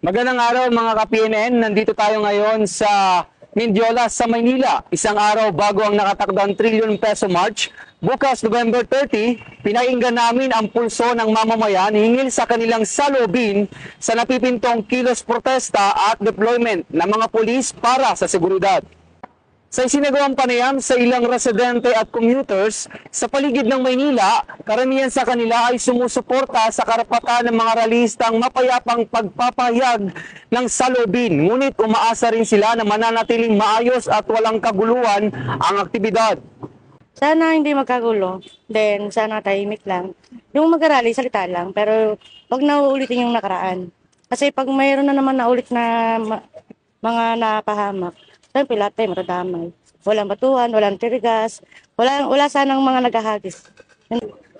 Magandang araw mga ka-PNN, nandito tayo ngayon sa Mindiola sa Maynila. Isang araw bago ang nakatakdang trillion peso march. Bukas November 30, pinainggan namin ang pulso ng mamamayan hingil sa kanilang salubin sa napipintong kilos protesta at deployment ng mga pulis para sa seguridad. Sa isinagawang panayam sa ilang residente at commuters sa paligid ng Maynila, karamihan sa kanila ay sumusuporta sa karapatan ng mga ralistang mapayapang pagpapahayag ng salubin. Ngunit umaasa rin sila na mananatiling maayos at walang kaguluhan ang aktibidad. Sana hindi magkagulo, then sana tahimik lang. Yung mag-arali, salita lang, pero wag na uulitin yung nakaraan. Kasi pag mayroon na naman naulit na mga napahamak, siyempre lahat tayo matadamay. Walang batuhan, walang tirigas, wala sanang mga naghahagis.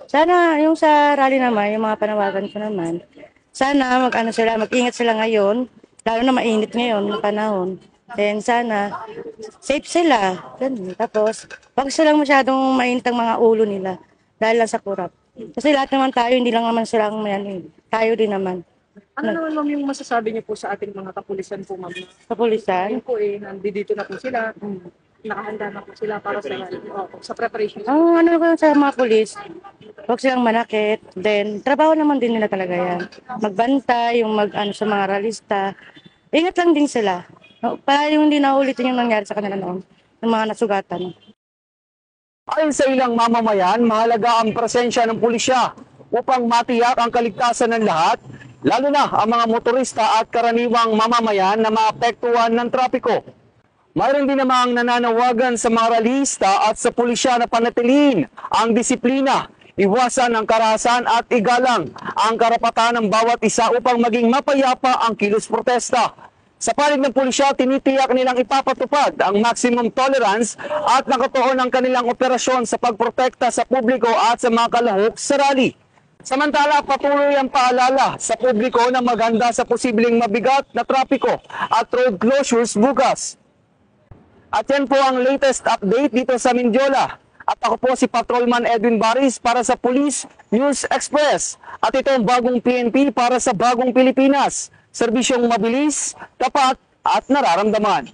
Sana yung sa rally naman, yung mga panawagan ko naman, sana mag-ingat sila ngayon, lalo na mainit ngayon ng panahon. Then sana, safe sila. Ganun. Tapos, wag silang masyadong mainit ang mga ulo nila dahil lang sa kurap. Kasi lahat naman tayo, hindi lang naman sila ang mayanin. Tayo din naman. Ano naman ma'am yung masasabi niyo po sa ating mga kapulisan po ma'am? Sa pulisan. Ayun po nandito na po sila, nakahanda na po sila para sa preparation. Ang ano ko sa mga pulis, wag silang manakit. Then, trabaho naman din nila talaga yan. Magbantay, yung sa mga ralista. Ingat lang din sila. Para yung hindi na ulitin yung nangyari sa kanila noon, ng mga nasugatan. Ayon sa ilang mamamayan, mahalaga ang presensya ng pulisya upang matiyak ang kaligtasan ng lahat, lalo na ang mga motorista at karaniwang mamamayan na maapektuhan ng trapiko. Mayroon din namang nananawagan sa mga ralista at sa pulisya na panatilin ang disiplina, iwasan ang karahasan at igalang ang karapatan ng bawat isa upang maging mapayapa ang kilos protesta. Sa panig ng pulisya, tinitiyak nilang ipapatupad ang maximum tolerance at nakatuon ang kanilang operasyon sa pagprotekta sa publiko at sa mga kalahok sa rally. Samantala, patuloy ang paalala sa publiko na maganda sa posibleng mabigat na trapiko at road closures bukas. At yan po ang latest update dito sa Mindiola. At ako po si Patrolman Edwin Baris para sa Police News Express. At ito ang bagong PNP para sa bagong Pilipinas. Serbisyong mabilis, tapat at nararamdaman.